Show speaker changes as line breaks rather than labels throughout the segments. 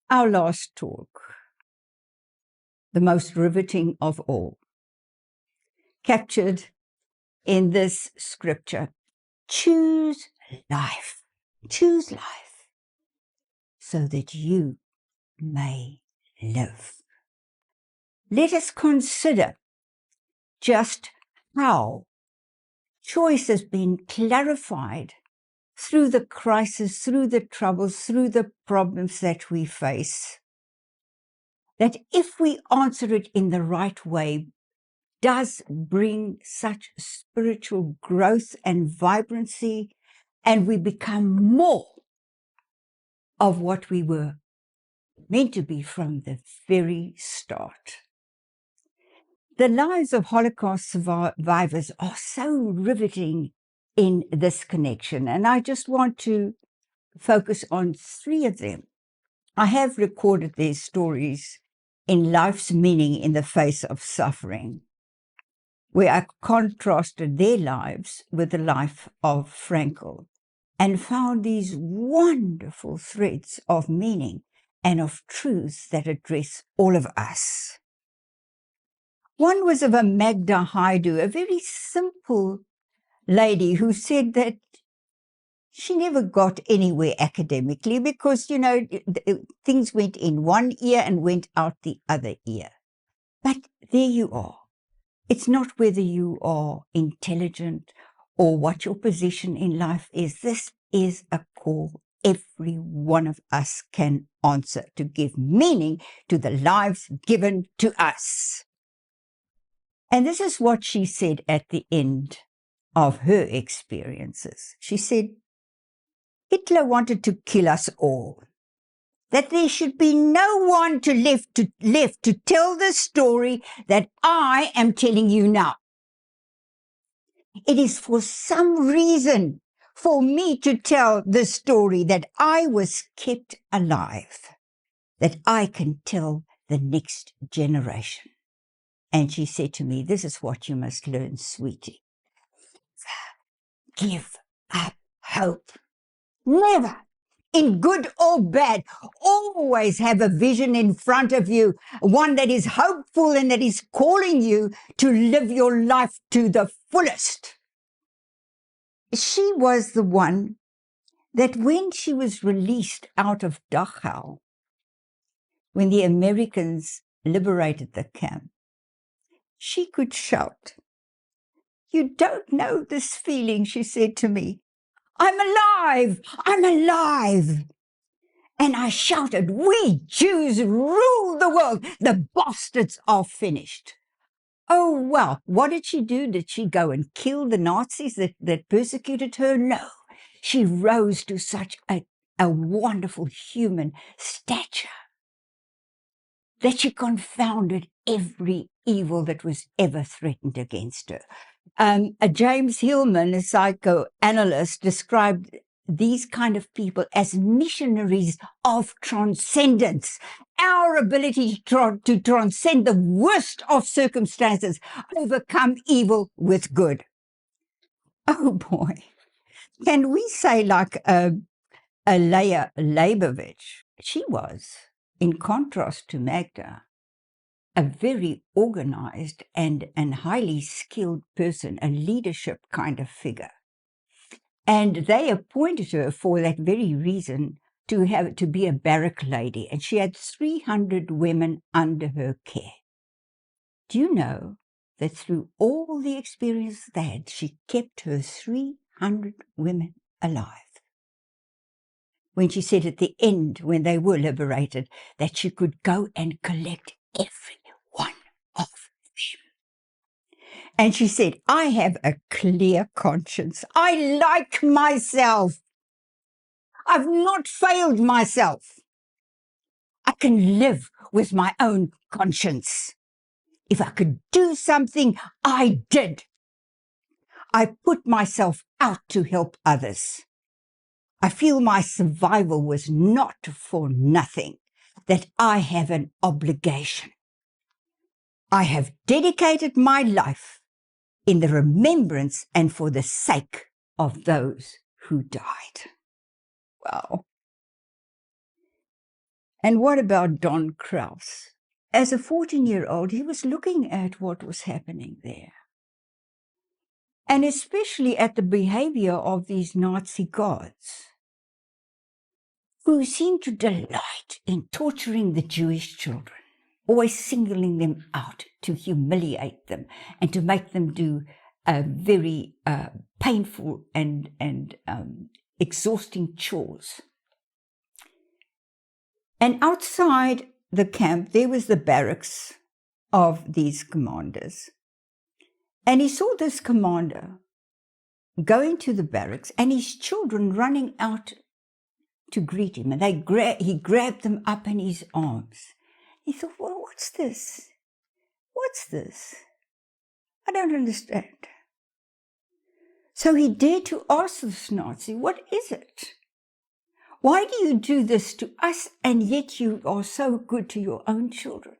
Our last talk, the most riveting of all, captured in this scripture: choose life, so that you may live. Let us consider just how choice has been clarified through the crisis, through the troubles, through the problems that we face. That if we answer it in the right way, does bring such spiritual growth and vibrancy, and we become more of what we were meant to be from the very start. The lives of Holocaust survivors are so riveting in this connection, and I just want to focus on 3 of them. I have recorded their stories in Life's Meaning in the Face of Suffering, where I contrasted their lives with the life of Frankl and found these wonderful threads of meaning and of truths that address all of us. One was of a Magda Haidu, a very simple lady who said that she never got anywhere academically because, things went in one ear and went out the other ear. But there you are. It's not whether you are intelligent or what your position in life is. This is a call every one of us can answer to give meaning to the lives given to us. And this is what she said at the end of her experiences. She said, Hitler wanted to kill us all, that there should be no one left to tell the story that I am telling you now. It is for some reason for me to tell the story that I was kept alive, that I can tell the next generation. And she said to me, this is what you must learn, sweetie. Give up hope. Never. In good or bad, always have a vision in front of you, one that is hopeful and that is calling you to live your life to the fullest. She was the one that when she was released out of Dachau, when the Americans liberated the camp, she could shout. You don't know this feeling, she said to me. I'm alive! I'm alive! And I shouted, we Jews rule the world. The bastards are finished. Oh, well, what did she do? Did she go and kill the Nazis that persecuted her? No. She rose to such a wonderful human stature that she confounded every evil that was ever threatened against her. James Hillman, a psychoanalyst, described these kind of people as missionaries of transcendence. Our ability to transcend the worst of circumstances, overcome evil with good. Oh boy, can we say like Alea Leibovich? She was, in contrast to Magda, a very organized and highly skilled person, a leadership kind of figure. And they appointed her for that very reason to be a barrack lady. And she had 300 women under her care. Do you know that through all the experience they had, she kept her 300 women alive? When she said at the end, when they were liberated, that she could go and collect every one of them. And she said, I have a clear conscience. I like myself. I've not failed myself. I can live with my own conscience. If I could do something, I did. I put myself out to help others. I feel my survival was not for nothing, that I have an obligation. I have dedicated my life in the remembrance and for the sake of those who died. Wow. And what about Don Kraus? As a 14-year-old, he was looking at what was happening there, and especially at the behavior of these Nazi guards, who seemed to delight in torturing the Jewish children, always singling them out to humiliate them and to make them do very painful and exhausting chores. And outside the camp, there was the barracks of these commanders. And he saw this commander going to the barracks and his children running out to greet him. And he grabbed them up in his arms. He thought, well, what's this? What's this? I don't understand. So he dared to ask this Nazi, what is it? Why do you do this to us and yet you are so good to your own children?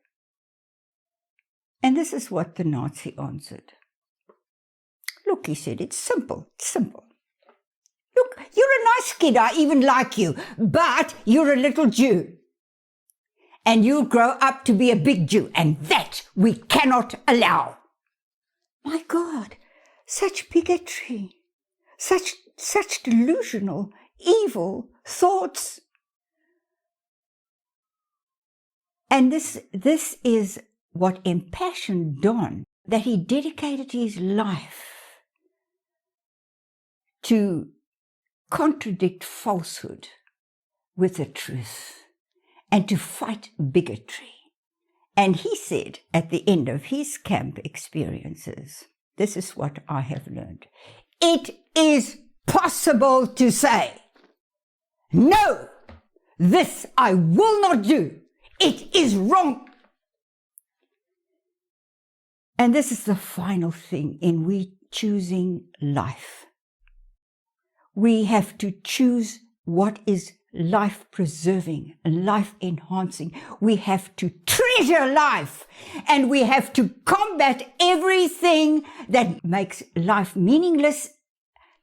And this is what the Nazi answered. Look, he said, it's simple, it's simple. Look, you're a nice kid, I even like you, but you're a little Jew. And you'll grow up to be a big Jew, and that we cannot allow. My God, such bigotry, such delusional, evil thoughts. And this is what impassioned Don, that he dedicated his life to contradict falsehood with the truth and to fight bigotry. And he said at the end of his camp experiences, this is what I have learned. It is possible to say, no, this I will not do. It is wrong. And this is the final thing in we choosing life. We have to choose what is life-preserving and life-enhancing. We have to treasure life, and we have to combat everything that makes life meaningless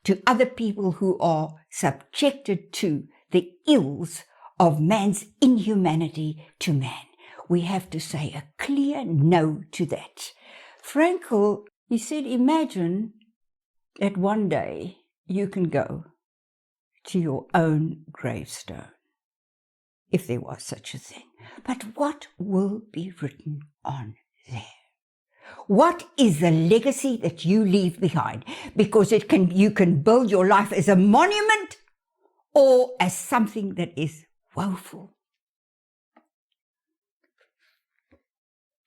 to other people who are subjected to the ills of man's inhumanity to man. We have to say a clear no to that. Frankl, he said, imagine that one day you can go to your own gravestone, if there was such a thing. But what will be written on there? What is the legacy that you leave behind? Because you can build your life as a monument or as something that is woeful.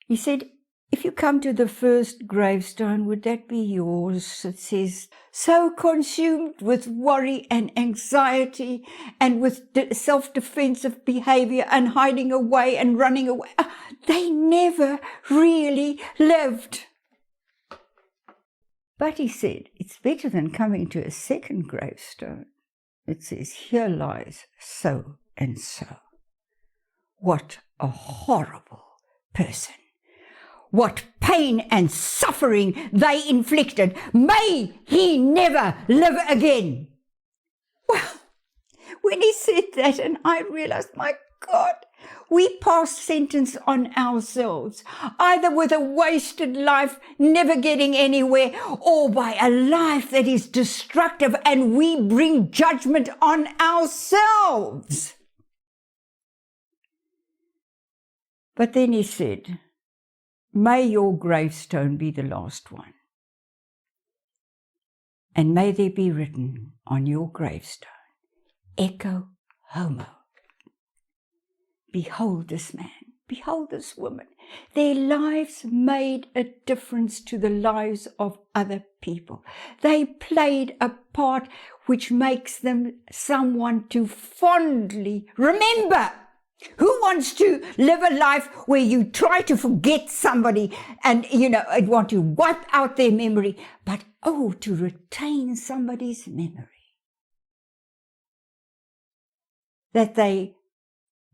He said, if you come to the first gravestone, would that be yours? It says, so consumed with worry and anxiety and with self-defensive behavior and hiding away and running away. They never really lived. But he said, it's better than coming to a second gravestone. It says, here lies so and so. What a horrible person. What pain and suffering they inflicted. May he never live again. Well, when he said that, and I realized, my God, we pass sentence on ourselves, either with a wasted life, never getting anywhere, or by a life that is destructive, and we bring judgment on ourselves. But then he said, may your gravestone be the last one. And may there be written on your gravestone, Echo Homo. Behold this man, behold this woman. Their lives made a difference to the lives of other people. They played a part which makes them someone to fondly remember. Who wants to live a life where you try to forget somebody and, want to wipe out their memory, but, to retain somebody's memory? That they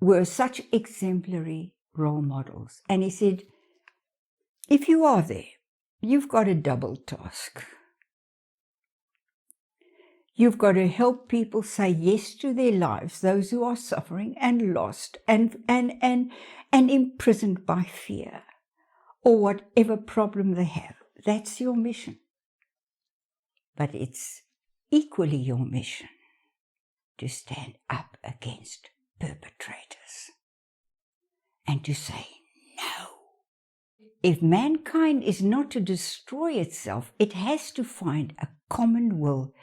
were such exemplary role models. And he said, if you are there, you've got a double task. You've got to help people say yes to their lives, those who are suffering and lost and imprisoned by fear or whatever problem they have. That's your mission. But it's equally your mission to stand up against perpetrators and to say no. If mankind is not to destroy itself, it has to find a common will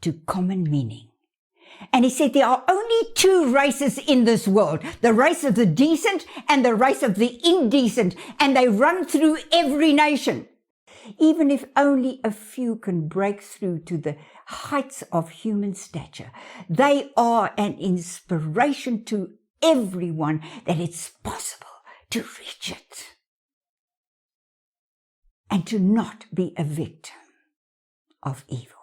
to common meaning. And he said there are only two races in this world, the race of the decent and the race of the indecent, and they run through every nation. Even if only a few can break through to the heights of human stature, they are an inspiration to everyone that it's possible to reach it and to not be a victim of evil.